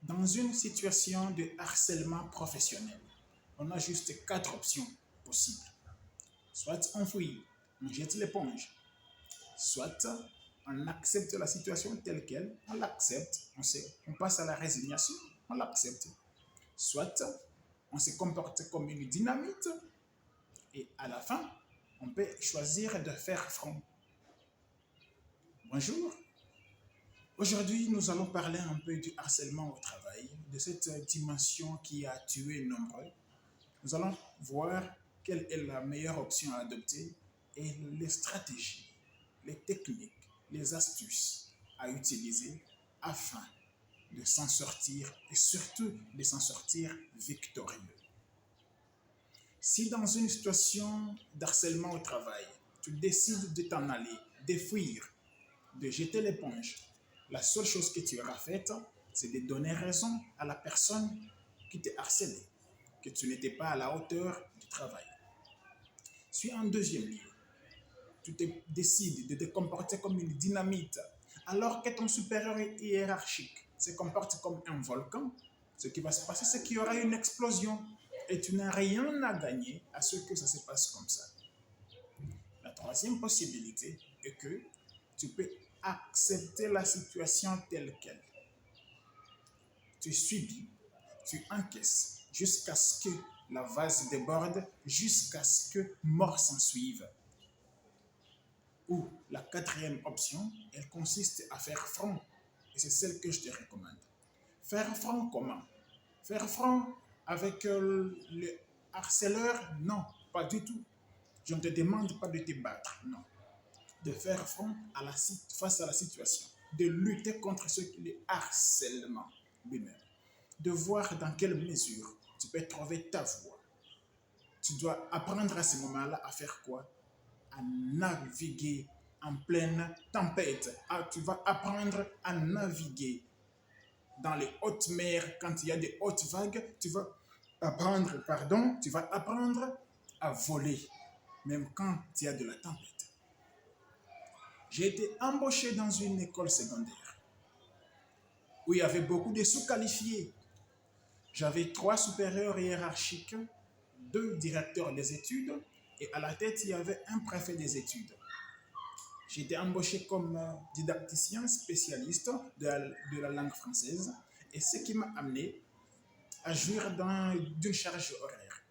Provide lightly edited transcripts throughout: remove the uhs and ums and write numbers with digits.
Dans une situation de harcèlement professionnel, on a juste quatre options possibles. Soit on fuit, on jette l'éponge, soit on accepte la situation telle qu'elle, on l'accepte, on passe à la résignation, on l'accepte. Soit on se comporte comme une dynamite et à la fin, on peut choisir de faire front. Bonjour, aujourd'hui nous allons parler un peu du harcèlement au travail, de cette dimension qui a tué nombreux. Nous allons voir quelle est la meilleure option à adopter et les stratégies, les techniques, les astuces à utiliser afin de s'en sortir et surtout de s'en sortir victorieux. Si dans une situation d'harcèlement au travail, tu décides de t'en aller, de fuir, de jeter l'éponge, la seule chose que tu auras faite, c'est de donner raison à la personne qui t'a harcelé, que tu n'étais pas à la hauteur du travail. Si en deuxième lieu, tu décides de te comporter comme une dynamite, alors que ton supérieur hiérarchique se comporte comme un volcan, ce qui va se passer, c'est qu'il y aura une explosion et tu n'as rien à gagner à ce que ça se passe comme ça. La troisième possibilité est que tu peux accepter la situation telle qu'elle. Tu subis, tu encaisses jusqu'à ce que la vase déborde, jusqu'à ce que mort s'en suive. Ou la quatrième option, elle consiste à faire front. Et c'est celle que je te recommande. Faire front comment? Faire front avec le harceleur? Non, pas du tout. Je ne te demande pas de te battre, non. De faire front face à la situation. De lutter contre le harcèlement lui-même. De voir dans quelle mesure tu peux trouver ta voie. Tu dois apprendre à ce moment-là à faire quoi? À naviguer en pleine tempête. Ah, tu vas apprendre à naviguer dans les hautes mers quand il y a des hautes vagues. Tu vas apprendre à voler, même quand il y a de la tempête. J'ai été embauché dans une école secondaire où il y avait beaucoup de sous-qualifiés. J'avais 3 supérieurs hiérarchiques, 2 directeurs des études et à la tête, il y avait un préfet des études. J'ai été embauché comme didacticien spécialiste de la langue française et ce qui m'a amené à jouir d'une charge horaire.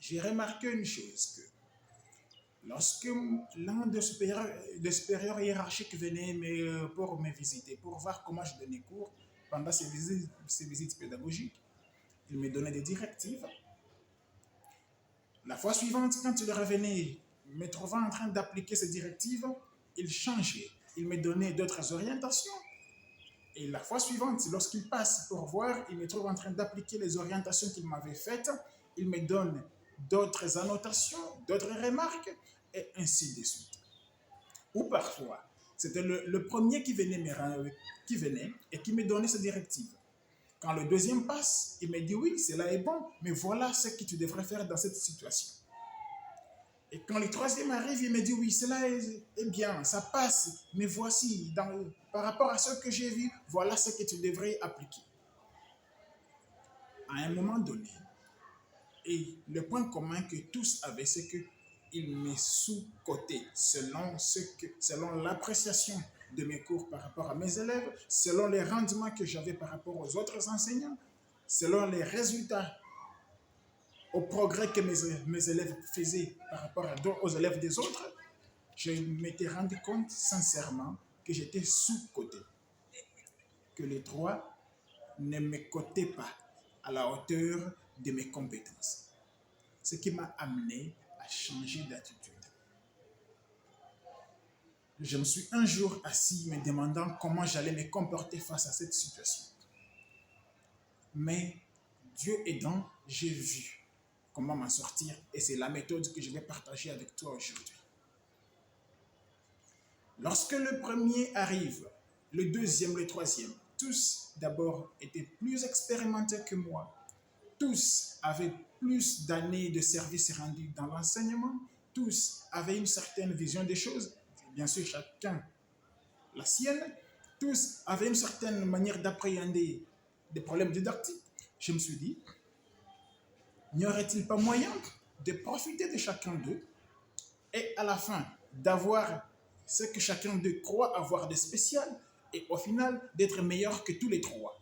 J'ai remarqué une chose, que lorsque l'un des supérieurs hiérarchiques venait pour me visiter, pour voir comment je donnais cours pendant ces visites pédagogiques, il me donnait des directives. La fois suivante, quand il revenait, me trouvant en train d'appliquer ces directives, il changeait. Il me donnait d'autres orientations. Et la fois suivante, lorsqu'il passe pour voir, il me trouve en train d'appliquer les orientations qu'il m'avait faites. Il me donne d'autres annotations, d'autres remarques, et ainsi de suite. Ou parfois, c'était le premier qui venait et qui me donnait ses directives. Quand le deuxième passe, il me dit oui, cela est bon, mais voilà ce que tu devrais faire dans cette situation. Et quand le troisième arrive, il me dit oui, cela est bien, ça passe, mais voici, par rapport à ce que j'ai vu, voilà ce que tu devrais appliquer. À un moment donné, et le point commun que tous avaient, c'est qu'ils me sous-cotaient selon l'appréciation de mes cours par rapport à mes élèves, selon les rendements que j'avais par rapport aux autres enseignants, selon les résultats, au progrès que mes élèves faisaient par rapport aux élèves des autres. Je m'étais rendu compte sincèrement que j'étais sous-coté, que les trois ne me cotaient pas à la hauteur de mes compétences. Ce qui m'a amené à changer d'attitude. Je me suis un jour assis me demandant comment j'allais me comporter face à cette situation. Mais Dieu aidant, j'ai vu comment m'en sortir et c'est la méthode que je vais partager avec toi aujourd'hui. Lorsque le premier arrive, le deuxième, le troisième, tous d'abord étaient plus expérimentés que moi. Tous avaient plus d'années de service rendu dans l'enseignement. Tous avaient une certaine vision des choses. Bien sûr, chacun la sienne. Tous avaient une certaine manière d'appréhender des problèmes didactiques. Je me suis dit, n'y aurait-il pas moyen de profiter de chacun d'eux et à la fin d'avoir ce que chacun d'eux croit avoir de spécial et au final d'être meilleur que tous les trois.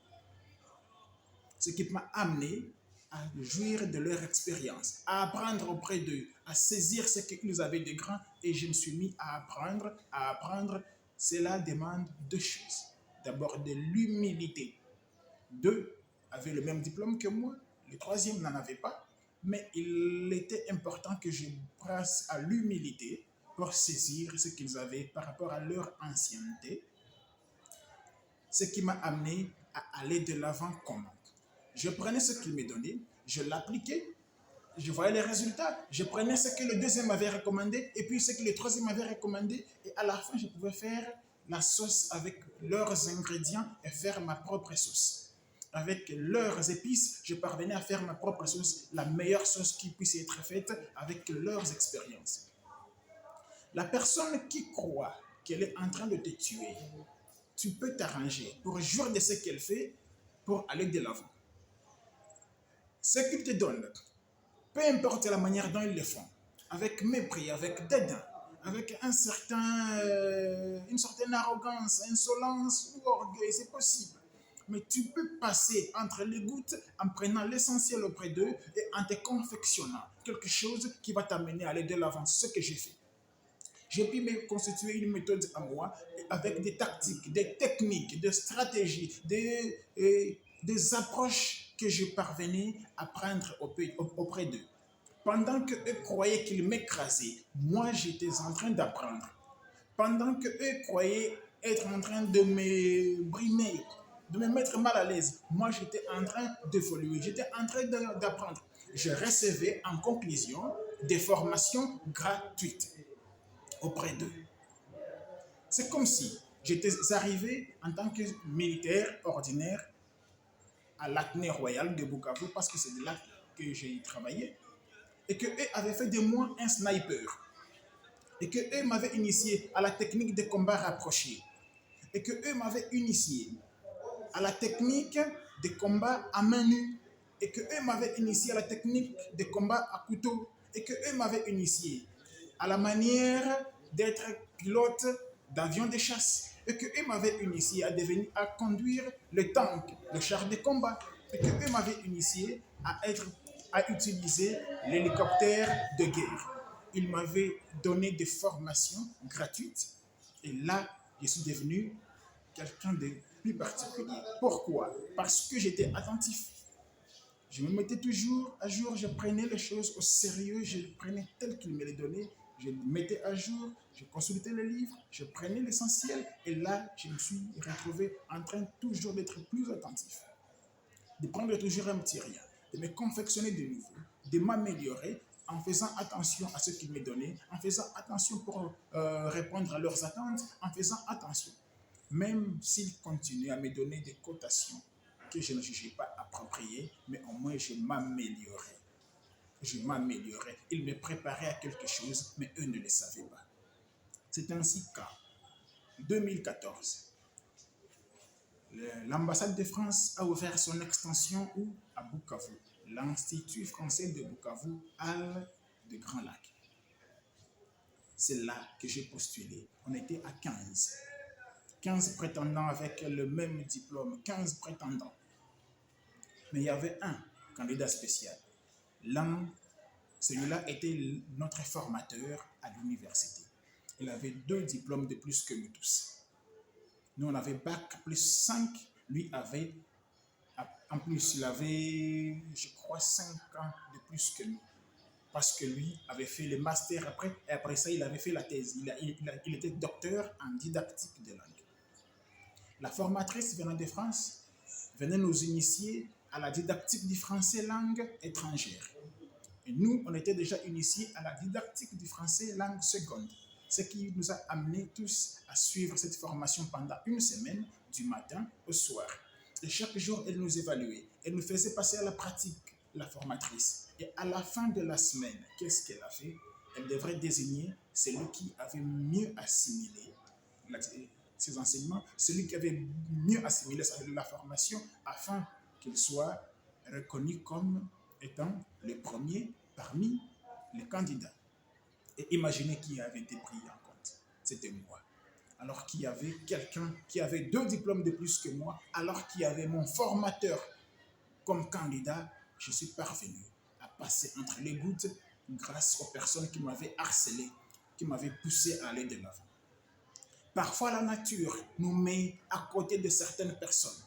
Ce qui m'a amené à jouir de leur expérience, à apprendre auprès d'eux, à saisir ce qu'ils avaient de grand et je me suis mis à apprendre, à apprendre. Cela demande deux choses. D'abord de l'humilité. Deux avaient le même diplôme que moi, le troisième n'en avait pas, mais il était important que je passe à l'humilité pour saisir ce qu'ils avaient par rapport à leur ancienneté, ce qui m'a amené à aller de l'avant comment. Je prenais ce qu'il me donnait, je l'appliquais, je voyais les résultats, je prenais ce que le deuxième m'avait recommandé et puis ce que le troisième m'avait recommandé et à la fin je pouvais faire la sauce avec leurs ingrédients et faire ma propre sauce. Avec leurs épices, je parvenais à faire ma propre sauce, la meilleure sauce qui puisse être faite avec leurs expériences. La personne qui croit qu'elle est en train de te tuer, tu peux t'arranger pour jouir de ce qu'elle fait pour aller de l'avant. Ce qu'ils te donnent, peu importe la manière dont ils le font, avec mépris, avec dédain, avec une certaine arrogance, insolence ou orgueil, c'est possible. Mais tu peux passer entre les gouttes en prenant l'essentiel auprès d'eux et en te confectionnant quelque chose qui va t'amener à aller de l'avant. C'est ce que j'ai fait. J'ai pu me constituer une méthode à moi avec des tactiques, des techniques, des stratégies, des approches que je parvenais à prendre auprès d'eux. Pendant qu'eux croyaient qu'ils m'écrasaient, moi j'étais en train d'apprendre. Pendant qu'eux croyaient être en train de me brimer, de me mettre mal à l'aise, moi j'étais en train d'évoluer, j'étais en train d'apprendre. Je recevais en conclusion des formations gratuites auprès d'eux. C'est comme si j'étais arrivé en tant que militaire ordinaire à l'Acné Royal de Bukavu parce que c'est de là que j'ai travaillé et qu'eux avaient fait de moi un sniper et qu'eux m'avaient initié à la technique de combat rapproché et qu'eux m'avaient initié à la technique de combat à main nue et qu'eux m'avaient initié à la technique de combat à couteau et qu'eux m'avaient initié à la manière d'être pilote d'avion de chasse et qu'eux m'avaient initié à conduire le tank, le char de combat et qu'eux m'avaient initié à utiliser l'hélicoptère de guerre. Ils m'avaient donné des formations gratuites et là, je suis devenu quelqu'un de plus particulier. Pourquoi? Parce que j'étais attentif. Je me mettais toujours à jour, je prenais les choses au sérieux, je les prenais telles qu'ils me les donnaient, je les mettais à jour, je consultais les livres, je prenais l'essentiel et là, je me suis retrouvé en train toujours d'être plus attentif, de prendre toujours un petit rien, de me confectionner de nouveau, de m'améliorer en faisant attention à ce qu'ils me donnaient, en faisant attention pour répondre à leurs attentes, en faisant attention. Même s'ils continuaient à me donner des cotations que je ne jugeais pas appropriées, mais au moins je m'améliorais. Je m'améliorais. Ils me préparaient à quelque chose, mais eux ne le savaient pas. C'est ainsi qu'en 2014, l'ambassade de France a ouvert son extension à Bukavu, l'Institut français de Bukavu, Halles de Grand Lac. C'est là que j'ai postulé. On était à 15. 15 prétendants avec le même diplôme, 15 prétendants. Mais il y avait un candidat spécial. Celui-là était notre formateur à l'université. Il avait 2 diplômes de plus que nous tous. Nous, on avait bac plus 5. Lui avait, en plus, il avait, je crois, 5 ans de plus que nous. Parce que lui avait fait le master après, et après ça, il avait fait la thèse. Il était docteur en didactique de langue. La formatrice venant de France venait nous initier à la didactique du français langue étrangère. Et nous, on était déjà initiés à la didactique du français langue seconde, ce qui nous a amenés tous à suivre cette formation pendant une semaine, du matin au soir. Et chaque jour, elle nous évaluait. Elle nous faisait passer à la pratique, la formatrice. Et à la fin de la semaine, qu'est-ce qu'elle a fait? Elle devrait désigner celui qui avait mieux assimilé ces enseignements, celui qui avait mieux assimilé la formation afin qu'il soit reconnu comme étant le premier parmi les candidats. Et imaginez qui avait été pris en compte. C'était moi. Alors qu'il y avait quelqu'un qui avait 2 diplômes de plus que moi, alors qu'il y avait mon formateur comme candidat, je suis parvenu à passer entre les gouttes grâce aux personnes qui m'avaient harcelé, qui m'avaient poussé à aller de l'avant. Parfois, la nature nous met à côté de certaines personnes,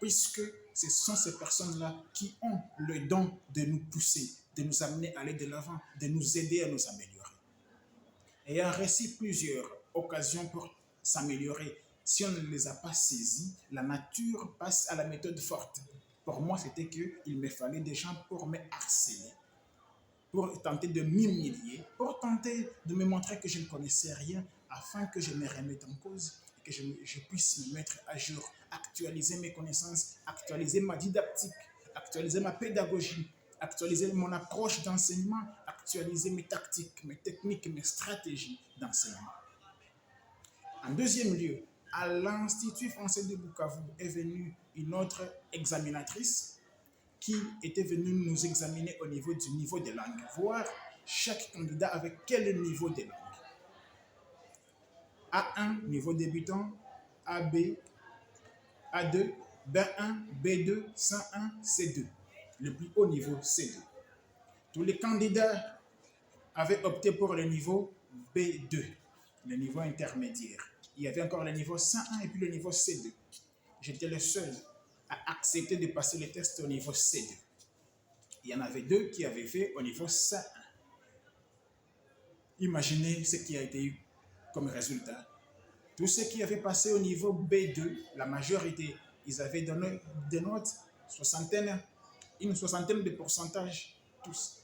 puisque ce sont ces personnes-là qui ont le don de nous pousser, de nous amener à aller de l'avant, de nous aider à nous améliorer. Ayant reçu plusieurs occasions pour s'améliorer, si on ne les a pas saisies, la nature passe à la méthode forte. Pour moi, c'était qu'il me fallait des gens pour me harceler, pour tenter de m'humilier, pour tenter de me montrer que je ne connaissais rien, afin que je me remette en cause et que je puisse me mettre à jour, actualiser mes connaissances, actualiser ma didactique, actualiser ma pédagogie, actualiser mon approche d'enseignement, actualiser mes tactiques, mes techniques, mes stratégies d'enseignement. En deuxième lieu, à l'Institut français de Bukavu est venue une autre examinatrice qui était venue nous examiner au niveau du niveau de langue, voir chaque candidat avec quel niveau de langue. A1, niveau débutant, AB, A2, B1, B2, C1, C2. Le plus haut niveau, C2. Tous les candidats avaient opté pour le niveau B2, le niveau intermédiaire. Il y avait encore le niveau C1 et puis le niveau C2. J'étais le seul à accepter de passer le test au niveau C2. Il y en avait 2 qui avaient fait au niveau C1. Imaginez ce qui a été eu comme résultat. Tous ceux qui avaient passé au niveau B2, la majorité, ils avaient donné des notes, une soixantaine de pourcentages, tous.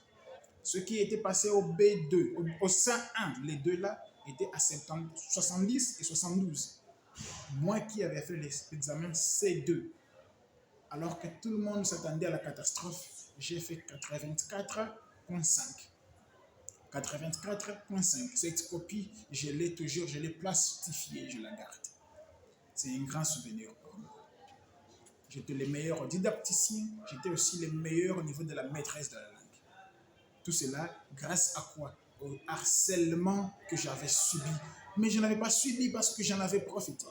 Ceux qui étaient passés au B2, au C1, les deux là, étaient à 70 et 72. Moi qui avais fait l'examen C2, alors que tout le monde s'attendait à la catastrophe, j'ai fait 84,5. 84,5. Cette copie, je l'ai toujours, je l'ai plastifiée, je la garde. C'est un grand souvenir pour moi. J'étais le meilleur didacticien, j'étais aussi le meilleur au niveau de la maîtrise de la langue. Tout cela grâce à quoi? Au harcèlement que j'avais subi. Mais je n'avais pas subi parce que j'en avais profité.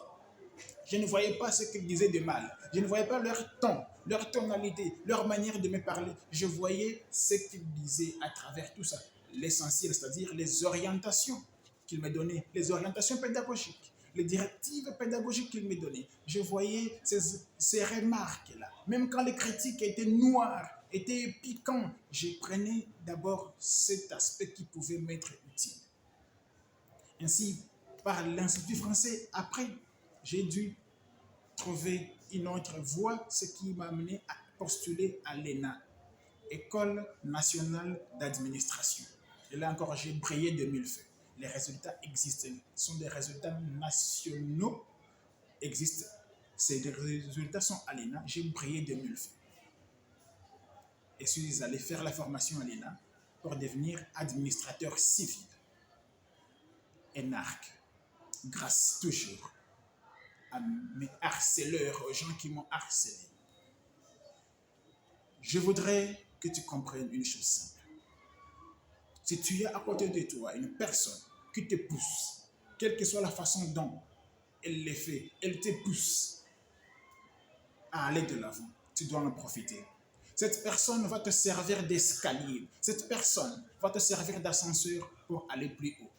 Je ne voyais pas ce qu'ils disaient de mal. Je ne voyais pas leur ton, leur tonalité, leur manière de me parler. Je voyais ce qu'ils disaient à travers tout ça. L'essentiel, c'est-à-dire les orientations qu'ils me donnaient, les orientations pédagogiques, les directives pédagogiques qu'ils me donnaient. Je voyais ces remarques-là. Même quand les critiques étaient noires, étaient piquants, je prenais d'abord cet aspect qui pouvait m'être utile. Ainsi, par l'Institut français, après, j'ai dû trouver une autre voie, ce qui m'a amené à postuler à l'ENA, École nationale d'administration. Et là encore, j'ai brillé de mille feux. Les résultats existent, ce sont des résultats nationaux, existent. Ces résultats sont à l'ENA, j'ai brillé de mille feux. Et je suis allé faire la formation à l'ENA pour devenir administrateur civil. ENARC, grâce toujours à mes harceleurs, aux gens qui m'ont harcelé. Je voudrais que tu comprennes une chose simple. Si tu as à côté de toi une personne qui te pousse, quelle que soit la façon dont elle le fait, elle te pousse à aller de l'avant, tu dois en profiter. Cette personne va te servir d'escalier. Cette personne va te servir d'ascenseur pour aller plus haut.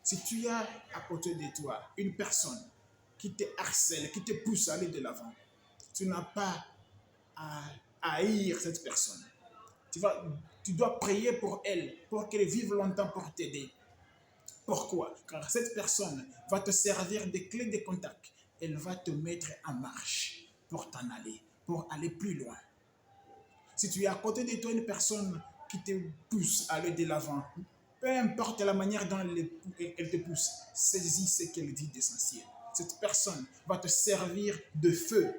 Si tu as à côté de toi une personne qui te harcèle, qui te pousse à aller de l'avant, tu n'as pas à haïr cette personne. Tu dois prier pour elle, pour qu'elle vive longtemps pour t'aider. Pourquoi? Car cette personne va te servir de clé de contact. Elle va te mettre en marche pour t'en aller, pour aller plus loin. Si tu es à côté de toi une personne qui te pousse à aller de l'avant, peu importe la manière dont elle te pousse, saisis ce qu'elle dit d'essentiel. Cette personne va te servir de feu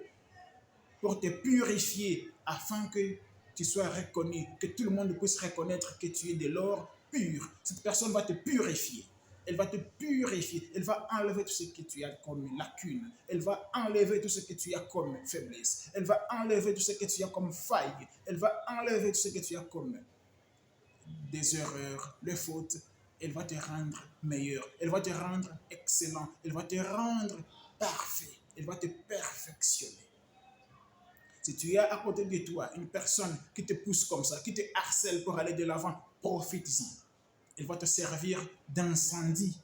pour te purifier afin que tu sois reconnu, que tout le monde puisse reconnaître que tu es de l'or pur. Cette personne va te purifier. Elle va te purifier. Elle va enlever tout ce que tu as comme lacune. Elle va enlever tout ce que tu as comme faiblesse. Elle va enlever tout ce que tu as comme faille. Elle va enlever tout ce que tu as comme des erreurs, les fautes. Elle va te rendre meilleur. Elle va te rendre excellent. Elle va te rendre parfait. Elle va te perfectionner. Si tu as à côté de toi une personne qui te pousse comme ça, qui te harcèle pour aller de l'avant, profite-en. Elle va te servir d'incendie,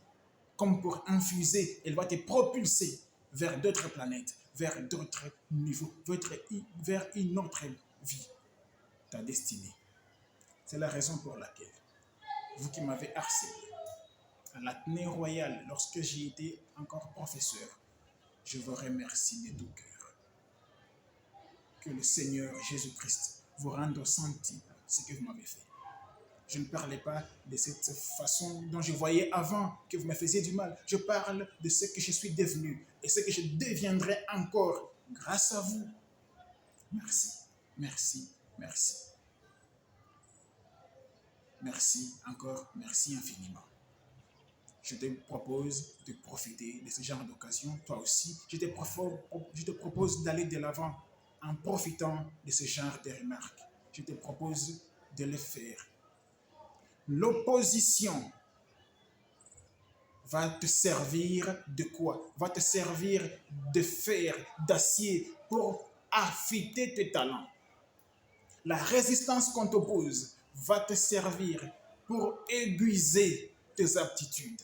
comme pour infuser. Elle va te propulser vers d'autres planètes, vers d'autres niveaux, vers une autre vie, ta destinée. C'est la raison pour laquelle, vous qui m'avez harcelé, à l'Athénée Royal, lorsque j'y étais encore professeur, je vous remercie de tout cœur. Que le Seigneur Jésus-Christ vous rende au centime ce que vous m'avez fait. Je ne parlais pas de cette façon dont je voyais avant que vous me faisiez du mal. Je parle de ce que je suis devenu et ce que je deviendrai encore grâce à vous. Merci, merci, merci. Merci encore, merci infiniment. Je te propose de profiter de ce genre d'occasion. Toi aussi, je te propose d'aller de l'avant en profitant de ce genre de remarques. Je te propose de le faire. L'opposition va te servir de quoi? Va te servir de fer, d'acier pour affûter tes talents. La résistance qu'on t'oppose va te servir pour aiguiser tes aptitudes.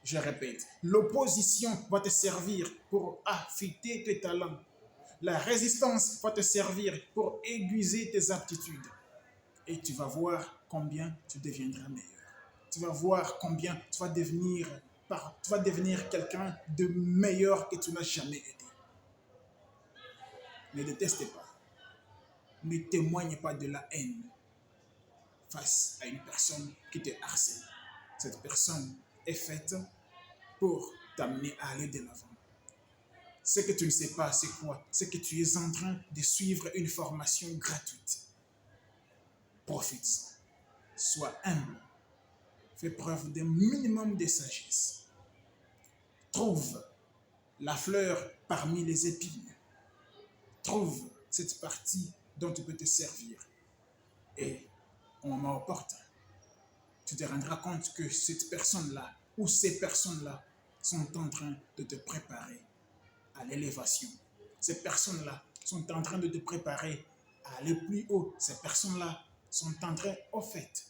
Je répète, l'opposition va te servir pour affûter tes talents. La résistance va te servir pour aiguiser tes aptitudes. Et tu vas voir combien tu deviendras meilleur. Tu vas voir combien tu vas devenir quelqu'un de meilleur que tu n'as jamais été. Ne déteste pas. Ne témoigne pas de la haine face à une personne qui te harcèle. Cette personne est faite pour t'amener à aller de l'avant. Ce que tu ne sais pas, c'est quoi? C'est que tu es en train de suivre une formation gratuite. Profite-en. Sois humble. Fais preuve d'un minimum de sagesse. Trouve la fleur parmi les épines. Trouve cette partie dont tu peux te servir. Et au moment opportun, tu te rendras compte que cette personne-là ou ces personnes-là sont en train de te préparer à l'élévation. Ces personnes-là sont en train de te préparer à aller plus haut. Ces personnes-là sont en train, au fait,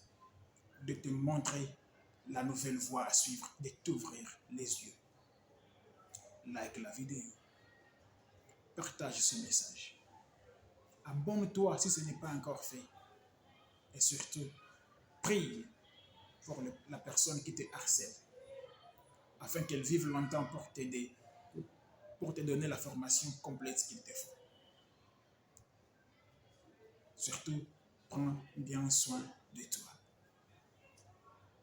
de te montrer la nouvelle voie à suivre, de t'ouvrir les yeux. Like la vidéo. Partage ce message. Abonne-toi si ce n'est pas encore fait. Et surtout, prie pour la personne qui te harcèle, afin qu'elle vive longtemps pour t'aider, pour te donner la formation complète qu'il te faut. Surtout, prends bien soin de toi.